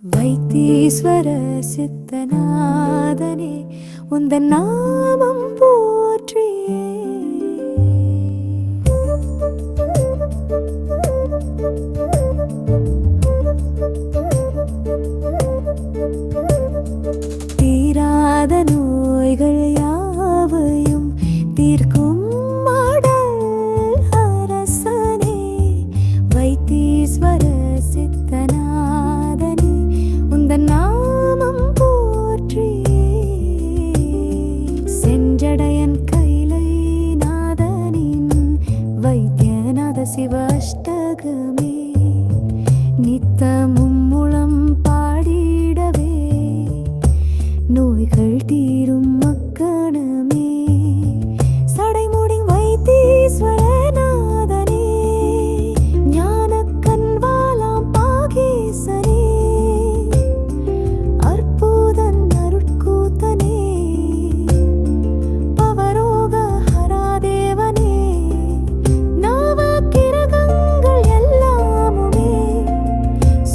வைத்தீஸ்வர சித்தநாதனே உந்தன் நாமம் போற்றியே. தீராத நோய்கள் யாவையும் தீர்க்கும் மாடல் அரசனே, வைத்தீஸ்வர சித்தநாதனே உந்தன் நாமம் போற்றியே. செஞ்சடையன் கைலை நாதனின் வைத்தியநாத சிவ அஷ்டகமே, நித்தமும் முழம் பாடிடவே நோய்கள் தீரும் மக்கணமே. சடைமுடி வைத்தீஸ்வரநாதனே, ஞான கண்வாலாம் பாகேசனே, அற்புதன் அருட்கூத்தனே, பவரோக ஹராதேவனே, நவ கிரகங்கள் எல்லாமுமே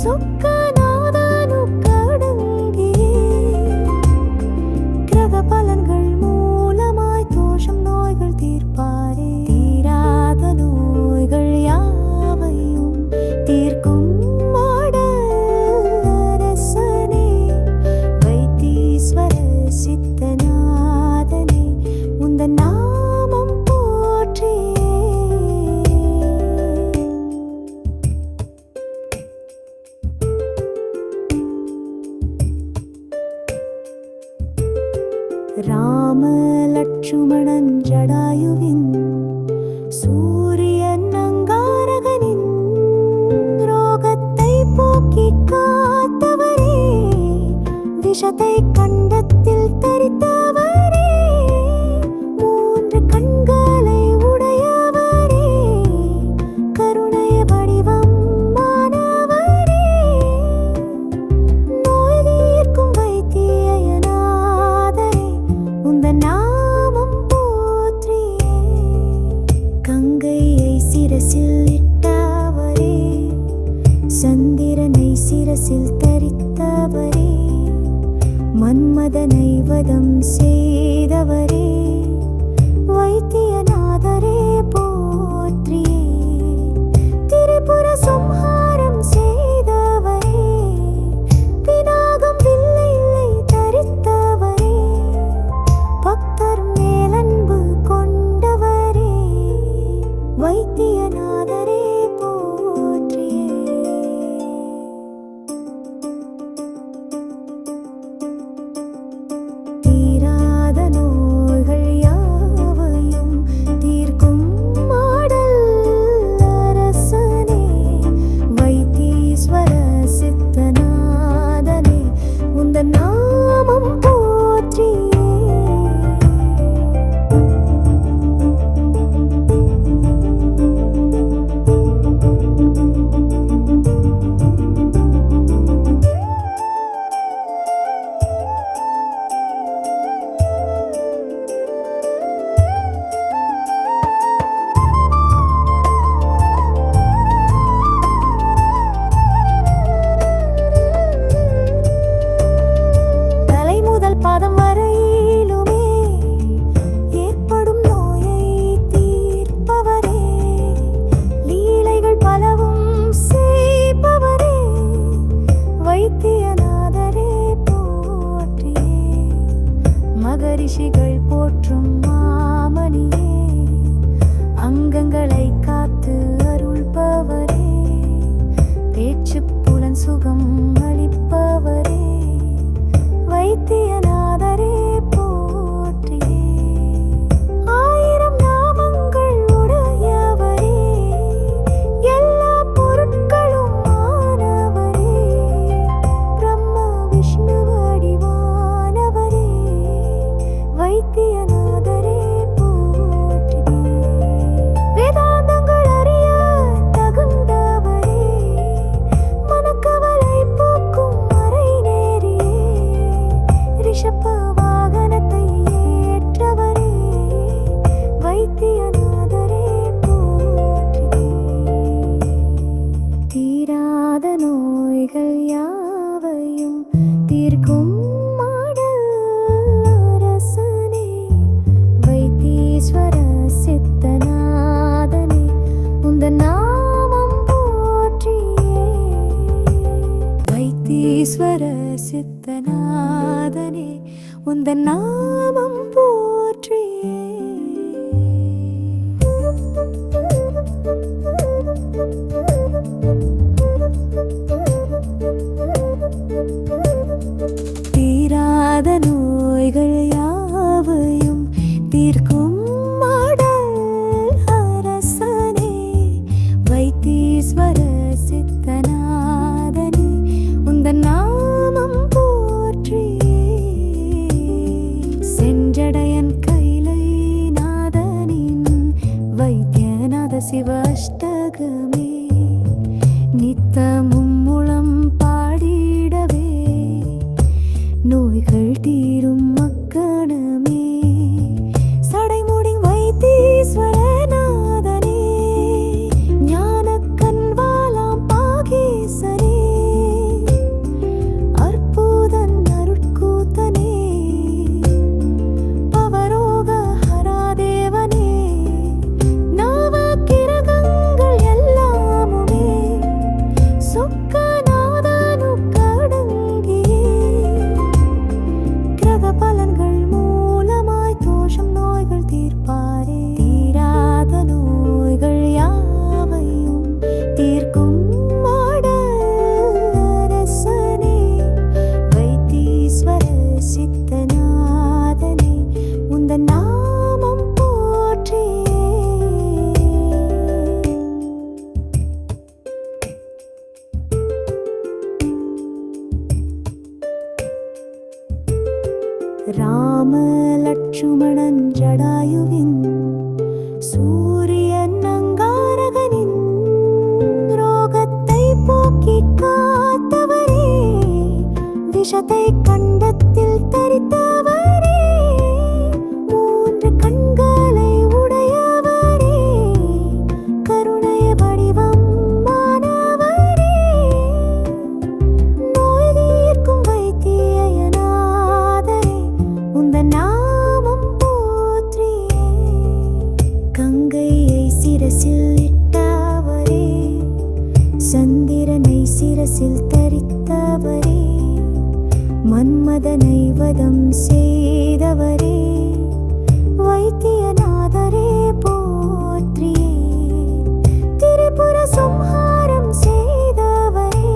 சொக்கநாதனு கடங்கியே. கிரக பலன்கள் மூலமாய் தோஷம் நோய்கள் தீர்ப்பாரே. தீராத நோய்கள் யாவையும் தீர்க்கும் மாடல் அரசனே, வைத்தீஸ்வர சித்தநாதனே உந்தன் நாமம் போற்றியே. ராம லட்சுமணன் ஜடாயுவின், சூரியன் அங்காரகனின் ரோகத்தை போக்கி காத்தவரே, விஷத்தை கண்டத்தில் தரித்தவரே, மூன்று கண்களை உடையவரே, கருணை வடிவம் மாணவரே, நோய் தீர்க்கும் வைத்தியநாதரே உந்தன் நாமம் போற்றியே. கங்கையை சிரசில் இட்டவரே, சந்திரனை சிரசில் தரித்தவரே, மன்மதனை வதம் செய்தவரே, வைத்தியநாதரே போற்றியே. திரிபுர சம்ஹாரம் செய்தவரே, பினாகம் வில்லை தரித்தவரே, பக்தர் மேலன்பு கொண்டவரே, வைத்தியநாதரே போற்றியே. தீராத நோய்கள் யாவையும் தீர்க்கும் மாடல் அரசனே, வைத்தீஸ்வர சித்தநாதனே உந்தன் நாமம் போற்றியே. தலை முதல் பாதம் வரையிலுமே ஏற்படும் நோயை தீர்ப்பவரே, லீலைகள் பலவும் செய்பவரே, வைத்தியநாதரே போற்றியே. மகரிஷிகள் போற்றும் மாமணியே, அங்கங்களை காத்து அருள்பவரே, பேச்சு புலன் சுகம் அளிப்பவரே, வைத்தியநாதரே போற்றியே. ஆயிரம் நாமங்கள் உடையவரே, எல்லா பொருட்களும் ஆனவரே, பிரம்ம விஷ்ணு வடிவானவரே, வைத்தியநாதரே போற்றியே. வேதாந்தங்கள் அறிய தகுந்தவரே, மனக்கவலை போக்கும் மறை நேரியே, ரிஷப வாகனத்தை ஏற்றவரே, வைத்தியநாதரே போற்றியே. தீராத நோய்கள் யாவை வைத்தீஸ்வர சித்தநாதனே உந்தன் நாமம் போற்றியே. தீராத நோய்கள் யாவையும் தீர்க்கும் மாடல் அரசனே வைத்தீஸ்வர சித்தநாதனே உந்தன் நாமம் போற்றியே. செஞ்சடையன் கைலை நாதனின் வைத்தியநாத சிவ அஷ்டகமே நித்தமும் முழம் பாடிடவே நோய்கள் தீரும் மக்கணமே. சடைமுடி வைத்தீஸ்வரநாதனே ஞானக் கண்வாலாம் பாகேசனே அற்புதன் அருட்கூத்தனே பவரோக ஹராதேவனே நவ கிரகங்கள் எல்லாமுமே சொக்கநாதனு கடங்கியே கிரக பலன்கள் மூலமாய் தோஷம் நோய்கள் தீர்ப்பாரே. தீராத நோய்கள் யாவையும் தீர்க்கும் மாடல் அரசனே வைத்தீஸ்வர சித்தநாதனே உந்தன் நாமம் போற்றியே. ராம லட்சுமணன் ஜடாயுவின் சூரியன் அங்காரகனின் ரோகத்தை போக்கி காத்தவரே விஷத்தை கண்டத்தில் தரித்தவரே மூன்று கண்களை உடையவரே கருணை வடிவம் மாணவரே நோய் தீர்க்கும் வைத்தியநாதரே உந்தன் நாமம் போற்றியே. கங்கையை சிரசில் இட்டவரே சந்திரனை சிரசில் தரித்தவரே மன்மதனை வதம் செய்தவரே வைத்தியநாதரே போற்றியே. திரிபுர சம்ஹாரம் செய்தவரே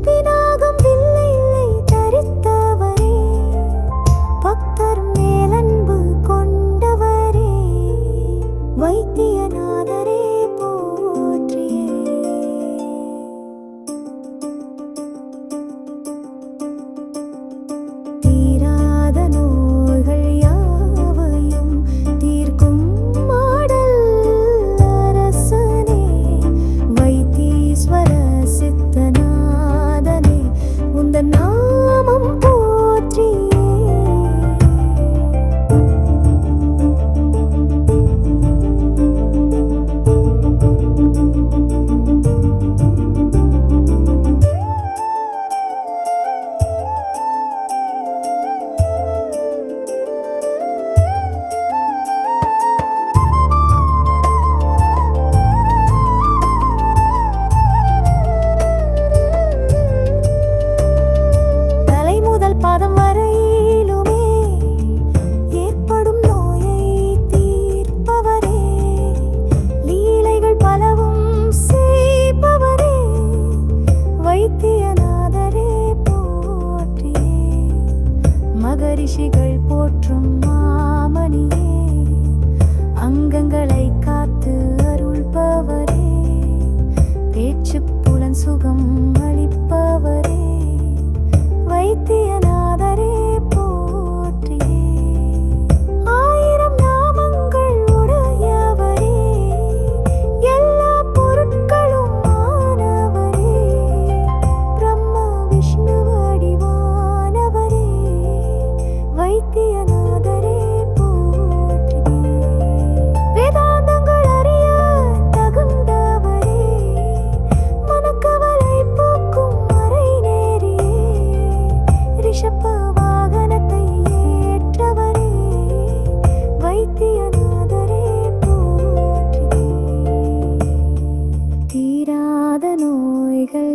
பினாகம் வில்லை தரித்தவரே பக்தர் மேலன்பு கொண்டவரே வைத்தியநாதரே போற்றியே. தீராத நோய்கள் யாவையும் தீர்க்கும் மாடல் அரசனே வைத்தீஸ்வர சித்தநாதனே உந்தன் நாமம் போற்றியே. தலை முதல் பாதம் வரையிலுமே ஏற்படும் நோயை தீர்ப்பவரே லீலைகள் பலவும் செய்பவரே வைத்தியநாதரே போற்றியே. மகரிஷிகள் போற்றும் மாமணியே அங்கங்களை காத்து அருள்பவரே பேச்சு புலன் சுகம் அளிப்பவரே வைத்தியநாதரே போற்றியே. ஆயிரம் நாமங்கள் உடையவரே எல்லா பொருட்களும் மாணவரே பிரம்ம விஷ்ணு வடிவானவரே வைத்தியநாதரே போற்றியே. வேதாந்தங்கள் அறிய தகுந்தவரே மனக்கவலை போக்கும் மறை நேரியே ரிஷப வாகனத்தை ஏற்றவரே வைத்தியநாதரே போற்றியே. தீராத நோய்கள்